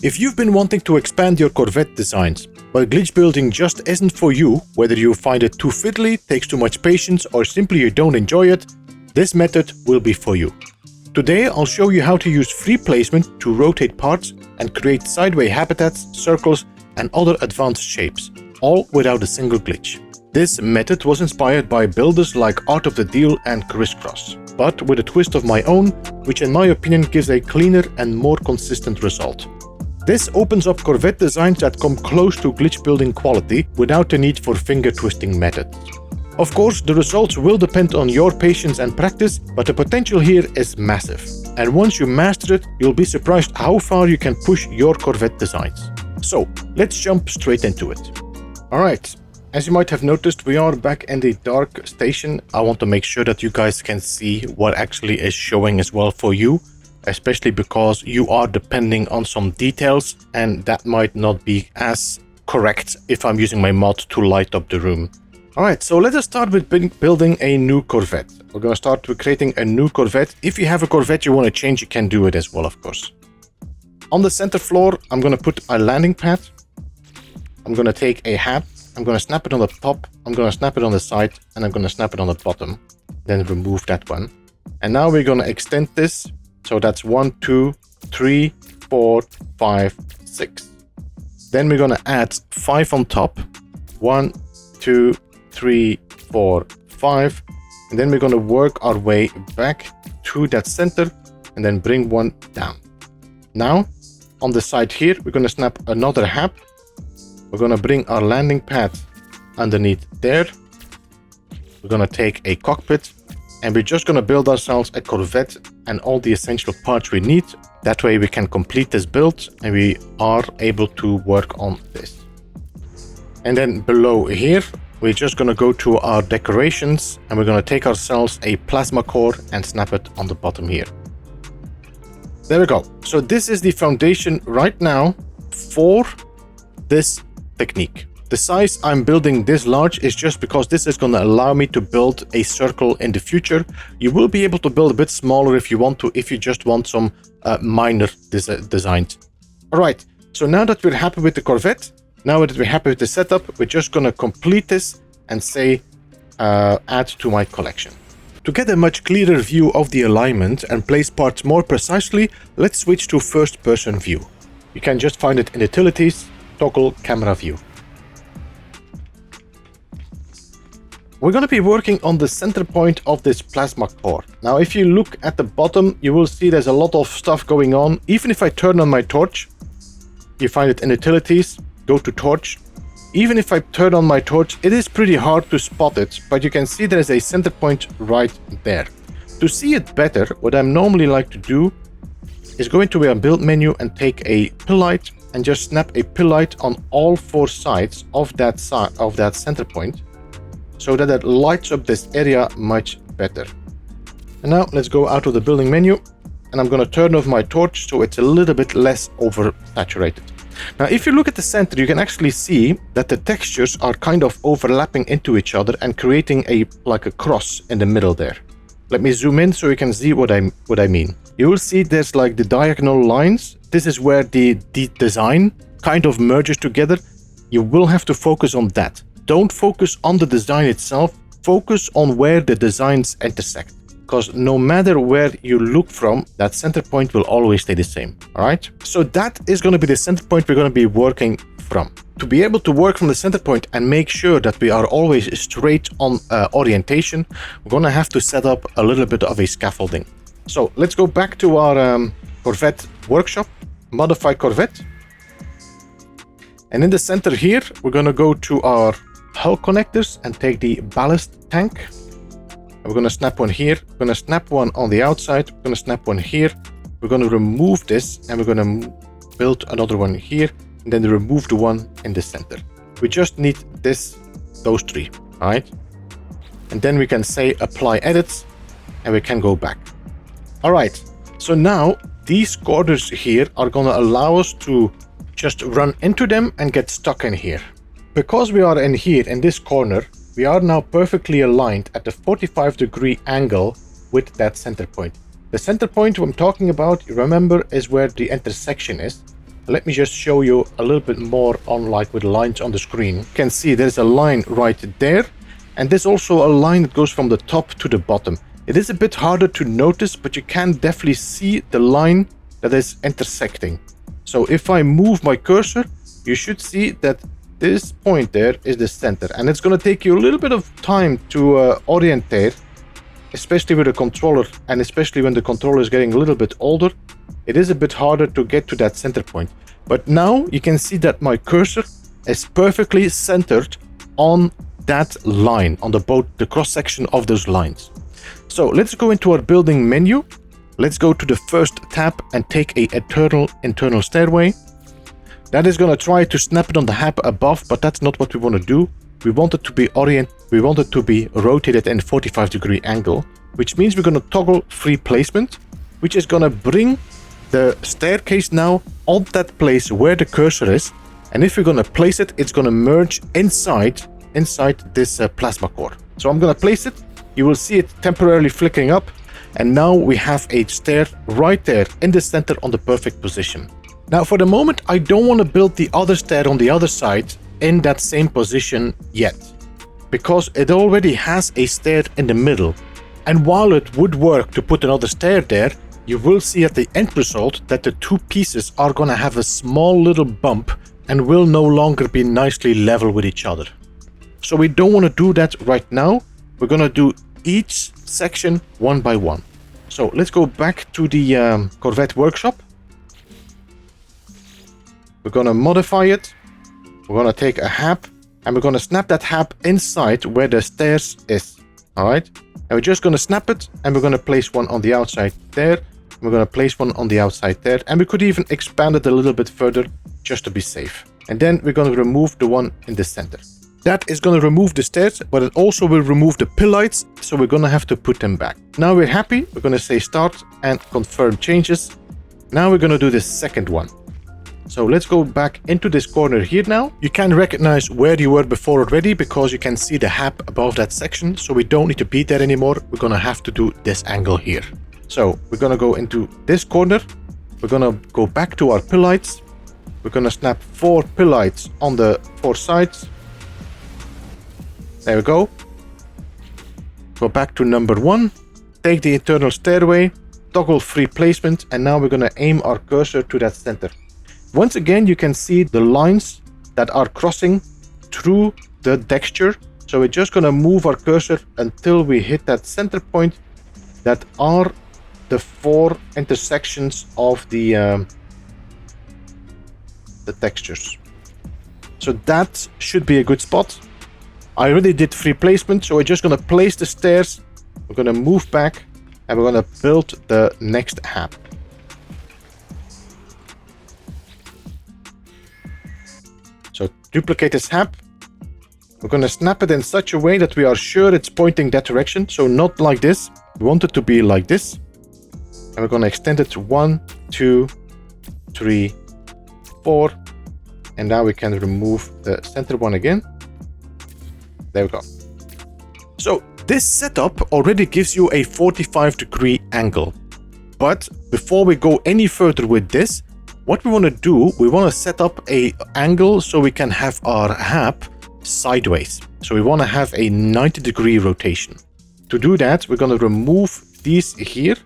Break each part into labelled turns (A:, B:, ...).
A: If you've been wanting to expand your Corvette designs, but glitch building just isn't for you, whether you find it too fiddly, takes too much patience, or simply you don't enjoy it, this method will be for you. Today I'll show you how to use free placement to rotate parts and create sideways habitats, circles, and other advanced shapes, all without a single glitch. This method was inspired by builders like Art of the Deal and Crisscross, but with a twist of my own, which in my opinion gives a cleaner and more consistent result. This opens up Corvette designs that come close to glitch building quality without the need for finger twisting methods. Of course, the results will depend on your patience and practice, but the potential here is massive. And once you master it, you'll be surprised how far you can push your Corvette designs. So, let's jump straight into it. Alright, as you might have noticed, we are back in the dark station. I want to make sure that you guys can see what actually is showing as well for you, especially because you are depending on some details and that might not be as correct if I'm using my mod to light up the room. Alright, so let us start with building a new Corvette. We're going to start with creating a new Corvette. If you have a Corvette you want to change, you can do it as well, of course. On the center floor, I'm going to put a landing pad. I'm going to take a hat. I'm going to snap it on the top. I'm going to snap it on the side. And I'm going to snap it on the bottom. Then remove that one. And now we're going to extend this. So that's 1, 2, 3, 4, 5, 6. Then we're going to add 5 on top. 1, 2, 3, 4, 5. And then we're going to work our way back to that center and then bring one down. Now, on the side here, we're going to snap another hab. We're going to bring our landing pad underneath there. We're going to take a cockpit and we're just going to build ourselves a Corvette and all the essential parts we need. That way we can complete this build and we are able to work on this. And then below here, we're just going to go to our decorations and we're going to take ourselves a plasma core and snap it on the bottom here. There we go. So this is the foundation right now for this technique. The size I'm building this large is just because this is going to allow me to build a circle in the future. You will be able to build a bit smaller if you want to, if you just want some minor designs. All right, so now that we're happy with the Corvette, now that we're happy with the setup, we're just going to complete this and say add to my collection. To get a much clearer view of the alignment and place parts more precisely, let's switch to first person view. You can just find it in utilities, toggle camera view. We're going to be working on the center point of this plasma core. Now, if you look at the bottom, you will see there's a lot of stuff going on. Even if I turn on my torch, you find it in utilities, go to torch. Even if I turn on my torch, it is pretty hard to spot it, but you can see there's a center point right there. To see it better, what I normally like to do is go into a build menu and take a pill light and just snap a pill light on all 4 sides of that center point, so that it lights up this area much better. And now let's go out of the building menu and I'm going to turn off my torch so it's a little bit less oversaturated. Now, if you look at the center, you can actually see that the textures are kind of overlapping into each other and creating like a cross in the middle there. Let me zoom in so you can see what I mean. You will see there's like the diagonal lines. This is where the design kind of merges together. You will have to focus on that. Don't focus on the design itself, focus on where the designs intersect. Because no matter where you look from, that center point will always stay the same, all right? So that is going to be the center point we're going to be working from. To be able to work from the center point and make sure that we are always straight on orientation, we're going to have to set up a little bit of a scaffolding. So let's go back to our Corvette workshop, modify Corvette. And in the center here, we're going to go to our hull connectors and take the ballast tank. We're going to snap one here. We're going to snap one on the outside. We're going to snap one here. We're going to remove this and we're going to build another one here and then remove the one in the center. We just need those 3, all right? And then we can say apply edits and we can go back. All right, so now these corners here are going to allow us to just run into them and get stuck in here. Because we are in here in this corner, we are now perfectly aligned at the 45-degree angle with that center point. The center point I'm talking about, remember, is where the intersection is. Let me just show you a little bit more on like with lines on the screen. You can see there's a line right there, and there's also a line that goes from the top to the bottom. It is a bit harder to notice, but you can definitely see the line that is intersecting. So if I move my cursor, you should see that this point there is the center, and it's going to take you a little bit of time to orientate, especially with a controller, and especially when the controller is getting a little bit older. It is a bit harder to get to that center point. But now you can see that my cursor is perfectly centered on that line, on the cross section of those lines. So let's go into our building menu. Let's go to the first tab and take a internal stairway. That is going to try to snap it on the hab above, but that's not what we want to do. We want it to be rotated in 45-degree angle, which means we're going to toggle free placement, which is going to bring the staircase now on that place where the cursor is. And if we're going to place it, it's going to merge inside this plasma core. So I'm going to place it. You will see it temporarily flickering up. And now we have a stair right there in the center on the perfect position. Now for the moment, I don't want to build the other stair on the other side in that same position yet, because it already has a stair in the middle. And while it would work to put another stair there, you will see at the end result that the two pieces are going to have a small little bump and will no longer be nicely level with each other. So we don't want to do that right now. We're going to do each section one by one. So let's go back to the Corvette workshop. We're going to modify it. We're going to take a hab and we're going to snap that hab inside where the stairs is. All right. And we're just going to snap it, and we're going to place one on the outside there. We're going to place one on the outside there, and we could even expand it a little bit further just to be safe. And then we're going to remove the one in the center. That is going to remove the stairs, but it also will remove the pillars, so we're going to have to put them back. Now we're happy. We're going to say start and confirm changes. Now we're going to do the second one. So let's go back into this corner here now. You can recognize where you were before already because you can see the hab above that section. So we don't need to be there anymore. We're going to have to do this angle here. So we're going to go into this corner. We're going to go back to our pillars. We're going to snap 4 pillars on the 4 sides. There we go. Go back to number 1. Take the internal stairway. Toggle free placement. And now we're going to aim our cursor to that center. Once again, you can see the lines that are crossing through the texture. So we're just going to move our cursor until we hit that center point that are the 4 intersections of the textures. So that should be a good spot. I already did free placement, so we're just going to place the stairs. We're going to move back and we're going to build the next hab. So duplicate this hab. We're going to snap it in such a way that we are sure it's pointing that direction. So not like this. We want it to be like this. And we're going to extend it to 1, 2, 3, 4. And now we can remove the center one again. There we go. So this setup already gives you a 45-degree angle. But before we go any further with this, what we want to do, we want to set up an angle so we can have our hab sideways. So we want to have a 90-degree rotation. To do that, we're going to remove these here.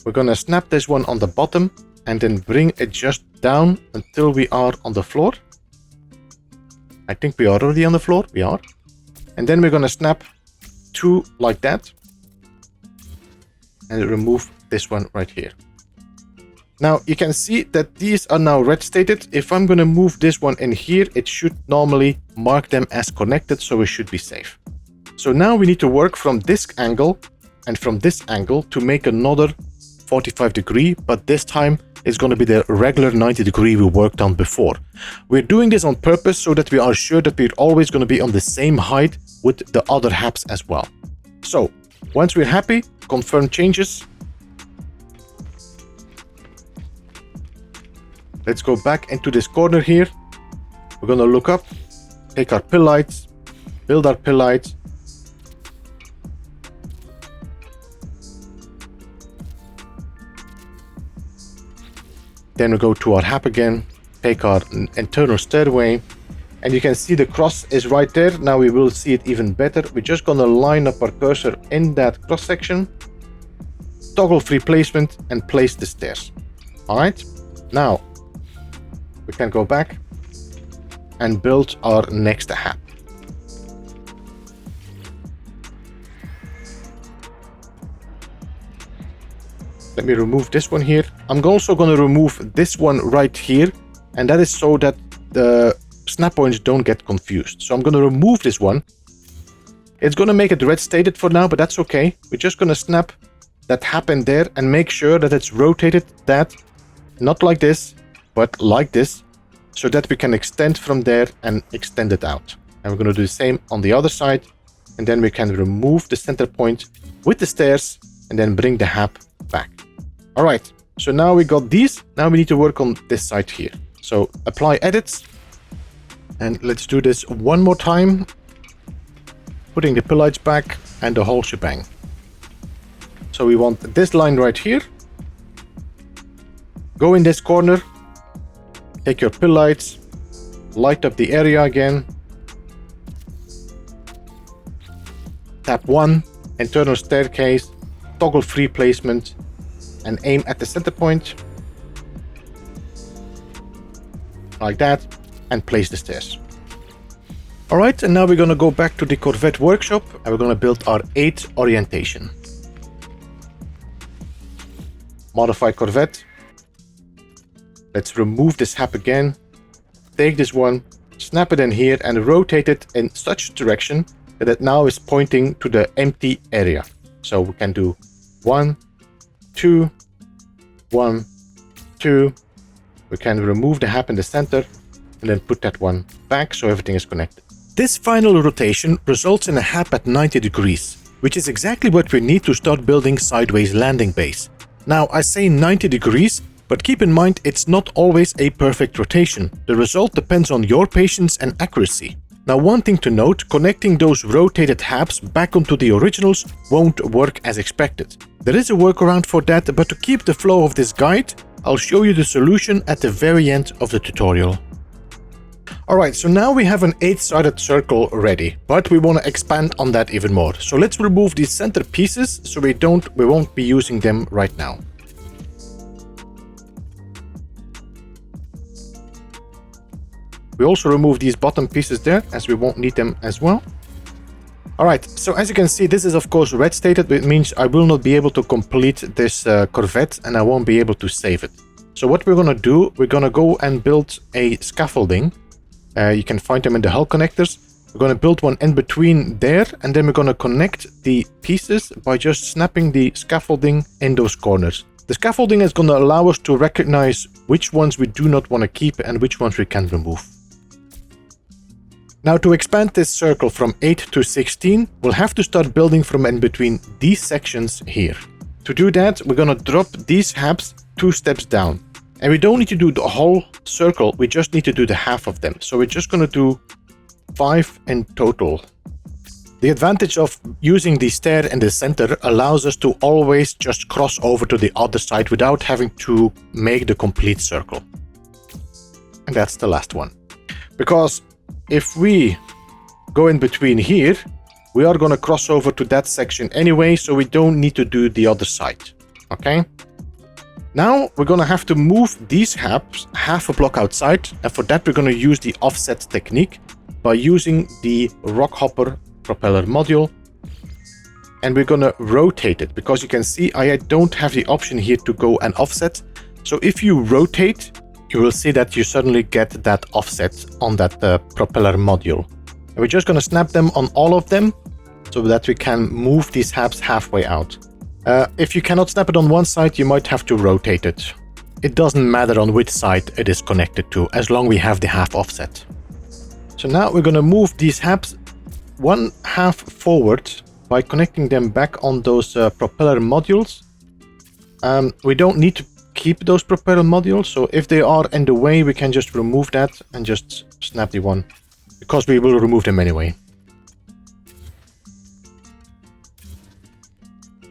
A: We're going to snap this one on the bottom and then bring it just down until we are on the floor. I think we are already on the floor. We are. And then we're going to snap 2 like that and remove this one right here. Now you can see that these are now red stated. If I'm going to move this one in here, it should normally mark them as connected, so we should be safe. So now we need to work from this angle and from this angle to make another 45-degree, but this time it's going to be the regular 90-degree we worked on before. We're doing this on purpose so that we are sure that we're always going to be on the same height with the other habs as well. So once we're happy, confirm changes. Let's go back into this corner here. We're going to look up, take our pill lights, build our pill lights. Then we go to our hab again, take our internal stairway, and you can see the cross is right there. Now we will see it even better. We're just gonna line up our cursor in that cross section, toggle free placement, and place the stairs. All right, now we can go back and build our next hab. Let me remove this one here. I'm also going to remove this one right here, and that is so that the snap points don't get confused. So I'm going to remove this one. It's going to make it red stated for now, but that's okay. We're just going to snap that hab in there and make sure that it's rotated, that not like this, but like this, so that we can extend from there and extend it out. And we're going to do the same on the other side, and then we can remove the center point with the stairs and then bring the hab back. All right, so now we got these. Now we need to work on this side here. So apply edits, and let's do this one more time, putting the pill lights back and the whole shebang. So we want this line right here. Go in this corner, take your pill lights, light up the area again. Tap 1, internal staircase, toggle free placement, and aim at the center point, like that, and place the stairs. All right, and now we're gonna go back to the Corvette workshop, and we're gonna build our 8 orientation. Modify Corvette. Let's remove this hab again. Take this one, snap it in here, and rotate it in such a direction that it now is pointing to the empty area. So we can do 1, 2, 1, 2. We can remove the hab in the center and then put that one back so everything is connected. This final rotation results in a hab at 90 degrees, which is exactly what we need to start building sideways landing base. Now I say 90 degrees, but keep in mind it's not always a perfect rotation. The result depends on your patience and accuracy. Now one thing to note, connecting those rotated habs back onto the originals won't work as expected. There is a workaround for that, but to keep the flow of this guide, I'll show you the solution at the very end of the tutorial. Alright, so now we have an 8-sided circle ready, but we want to expand on that even more. So let's remove these center pieces so we won't be using them right now. We also remove these bottom pieces there, as we won't need them as well. Alright, so as you can see, this is of course red stated, but it means I will not be able to complete this Corvette and I won't be able to save it. So what we're gonna do, we're gonna go and build a scaffolding. You can find them in the hull connectors. We're gonna build one in between there, and then we're gonna connect the pieces by just snapping the scaffolding in those corners. The scaffolding is gonna allow us to recognize which ones we do not want to keep and which ones we can remove. Now to expand this circle from 8 to 16, we'll have to start building from in between these sections here. To do that, we're gonna drop these habs 2 steps down. And we don't need to do the whole circle, we just need to do the half of them. So we're just gonna do 5 in total. The advantage of using the stair in the center allows us to always just cross over to the other side without having to make the complete circle. And that's the last one. Because if we go in between here, we are going to cross over to that section anyway, so we don't need to do the other side. Okay? Now we're going to have to move these habs half a block outside, and for that we're going to use the offset technique by using the rock hopper propeller module, and we're going to rotate it, because you can see I don't have the option here to go and offset. So if you rotate, you will see that you suddenly get that offset on that propeller module. And we're just going to snap them on all of them so that we can move these habs halfway out. If you cannot snap it on one side, you might have to rotate it. It doesn't matter on which side it is connected to, as long as we have the half offset. So now we're going to move these habs 1/2 forward by connecting them back on those propeller modules. We don't need to keep those propeller modules, so if they are in the way, we can just remove that and just snap the one, because we will remove them anyway.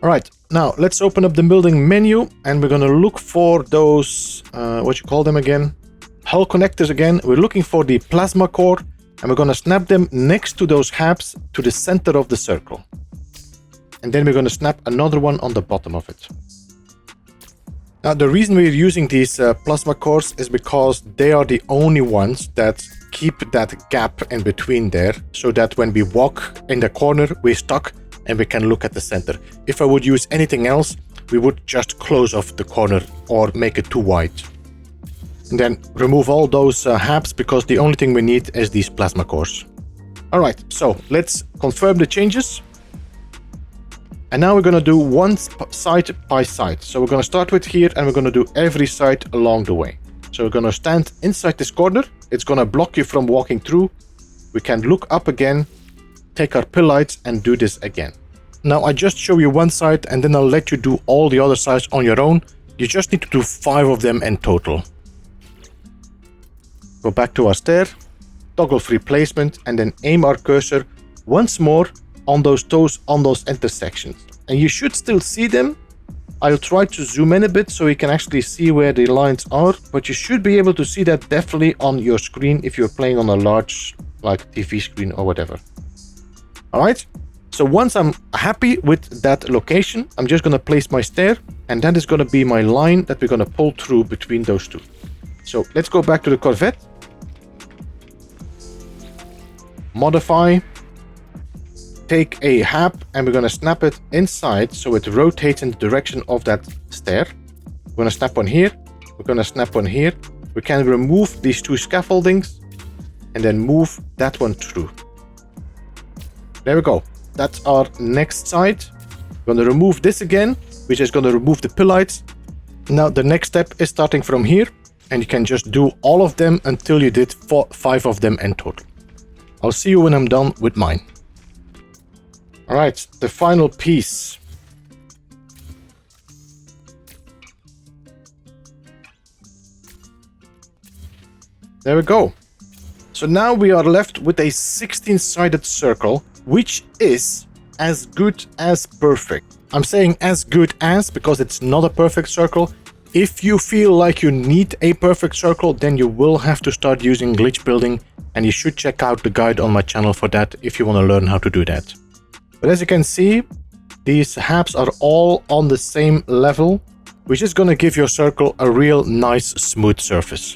A: Alright, Now let's open up the building menu and we're gonna look for those, what you call them again? Hull connectors again. We're looking for the plasma core and we're gonna snap them next to those halves to the center of the circle. And then we're gonna snap another one on the bottom of it. Now the reason we're using these plasma cores is because they are the only ones that keep that gap in between there, so that when we walk in the corner, we're stuck and we can look at the center. If I would use anything else, we would just close off the corner or make it too wide. And then remove all those halves because the only thing we need is these plasma cores. All right, so let's confirm the changes. And now we're gonna do one side by side. So we're gonna start with here and we're gonna do every side along the way. So we're gonna stand inside this corner. It's gonna block you from walking through. We can look up again, take our pill lights and do this again. Now I just show you one side and then I'll let you do all the other sides on your own. You just need to do 5 of them in total. Go back to our stair, toggle free placement and then aim our cursor once more on those toes, on those intersections. And you should still see them. I'll try to zoom in a bit so you can actually see where the lines are, but you should be able to see that definitely on your screen if you're playing on a large like TV screen or whatever. All right, so once I'm happy with that location, I'm just gonna place my stair and that is gonna be my line that we're gonna pull through between those two. So let's go back to the Corvette. Modify. Take a hab and we're going to snap it inside so it rotates in the direction of that stair. We're going to snap on here. We're going to snap on here. We can remove these 2 scaffoldings and then move that one through. There we go. That's our next side. We're going to remove this again, which is going to remove the pill lights. Now the next step is starting from here and you can just do all of them until you did 5 of them in total. I'll see you when I'm done with mine. All right, the final piece. There we go. So now we are left with a 16-sided circle, which is as good as perfect. I'm saying as good as because it's not a perfect circle. If you feel like you need a perfect circle, then you will have to start using glitch building, and you should check out the guide on my channel for that if you want to learn how to do that. But as you can see, these halves are all on the same level, which is going to give your circle a real nice smooth surface.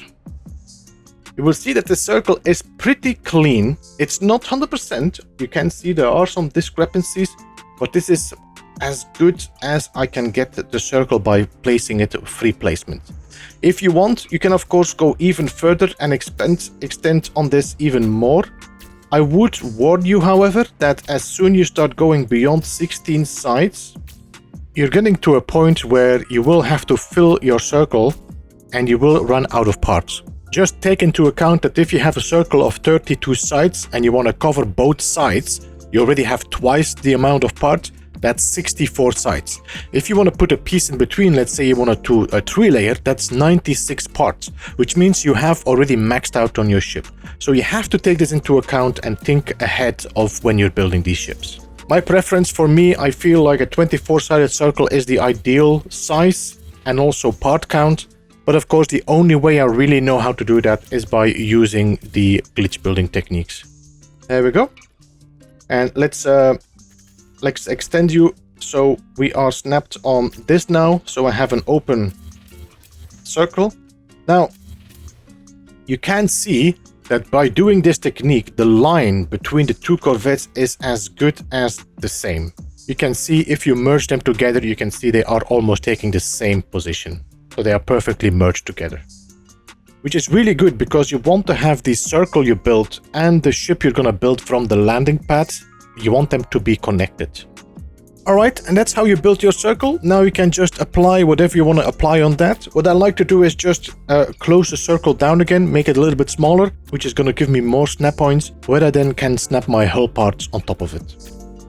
A: You will see that the circle is pretty clean. It's not 100%. You can see there are some discrepancies, but this is as good as I can get the circle by placing it free placement. If you want, you can of course go even further and extend on this even more. I would warn you, however, that as soon you start going beyond 16 sides, you're getting to a point where you will have to fill your circle and you will run out of parts. Just take into account that if you have a circle of 32 sides and you want to cover both sides, you already have twice the amount of parts. That's 64 sides. If you want to put a piece in between, let's say you want to do a 3-layer, that's 96 parts, which means you have already maxed out on your ship. So you have to take this into account and think ahead of when you're building these ships. My preference for me, I feel like a 24-sided circle is the ideal size and also part count. But of course, the only way I really know how to do that is by using the glitch building techniques. There we go. And let's extend you so we are snapped on this now. So I have an open circle. Now, you can see that by doing this technique, the line between the 2 Corvettes is as good as the same. You can see if you merge them together, you can see they are almost taking the same position. So they are perfectly merged together. Which is really good because you want to have the circle you built and the ship you're going to build from the landing pad. You want them to be connected. Alright, and that's how you build your circle. Now you can just apply whatever you want to apply on that. What I like to do is just close the circle down again, make it a little bit smaller, which is going to give me more snap points, where I then can snap my hull parts on top of it.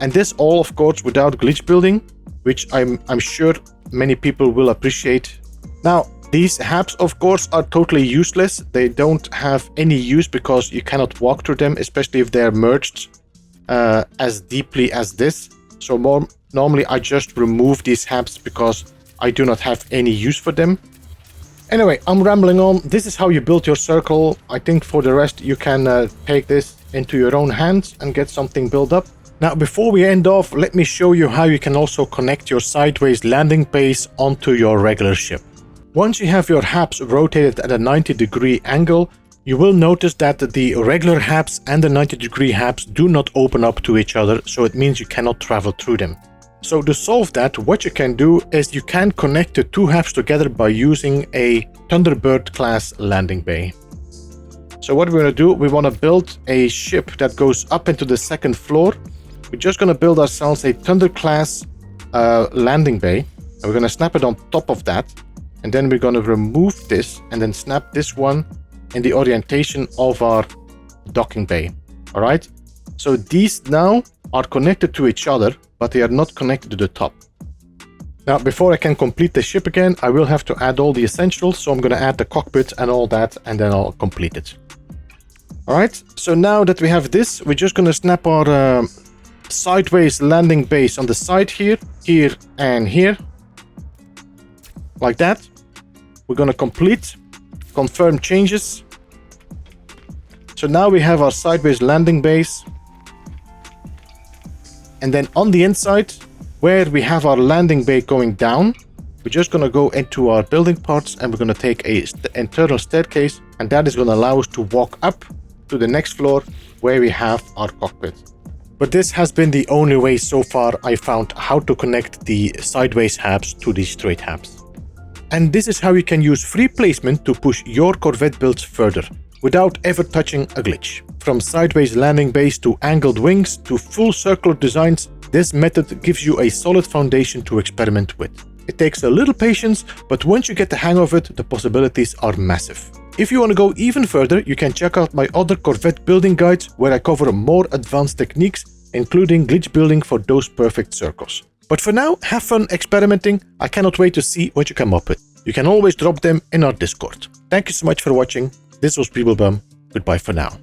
A: And this all, of course, without glitch building, which I'm sure many people will appreciate. Now, these halves, of course, are totally useless. They don't have any use because you cannot walk through them, especially if they're merged as deeply as this. So Normally I just remove these halves because I do not have any use for them. Anyway, I'm rambling on. This is how you build your circle. I think for the rest you can take this into your own hands and get something built up. Now, before we end off, let me show you how you can also connect your sideways landing base onto your regular ship. Once you have your halves rotated at a 90-degree angle, you will notice that the regular halves and the 90-degree halves do not open up to each other, so it means you cannot travel through them. So to solve that, what you can do is you can connect the two halves together by using a Thunderbird class landing bay. So what we're going to do, we want to build a ship that goes up into the second floor. We're just going to build ourselves a Thunder class landing bay, and we're going to snap it on top of that, and then we're going to remove this and then snap this one in the orientation of our docking bay. All right, so these now are connected to each other, but they are not connected to the top. Now, before I can complete the ship again, I will have to add all the essentials, so I'm going to add the cockpit and all that, and then I'll complete it. All right, so now that we have this, we're just going to snap our sideways landing base on the side here, here, and here, like that. We're going to confirm changes. So now we have our sideways landing base, and then on the inside where we have our landing bay going down, we're just going to go into our building parts and we're going to take a internal staircase, and that is going to allow us to walk up to the next floor where we have our cockpit. But this has been the only way so far I found how to connect the sideways halves to the straight halves. And this is how you can use free placement to push your Corvette builds further without ever touching a glitch. From sideways landing base to angled wings to full circular designs, this method gives you a solid foundation to experiment with. It takes a little patience, but once you get the hang of it, the possibilities are massive. If you want to go even further, you can check out my other Corvette building guides where I cover more advanced techniques, including glitch building for those perfect circles. But for now, have fun experimenting. I cannot wait to see what you come up with. You can always drop them in our Discord. Thank you so much for watching. This was Beeblebum. Goodbye for now.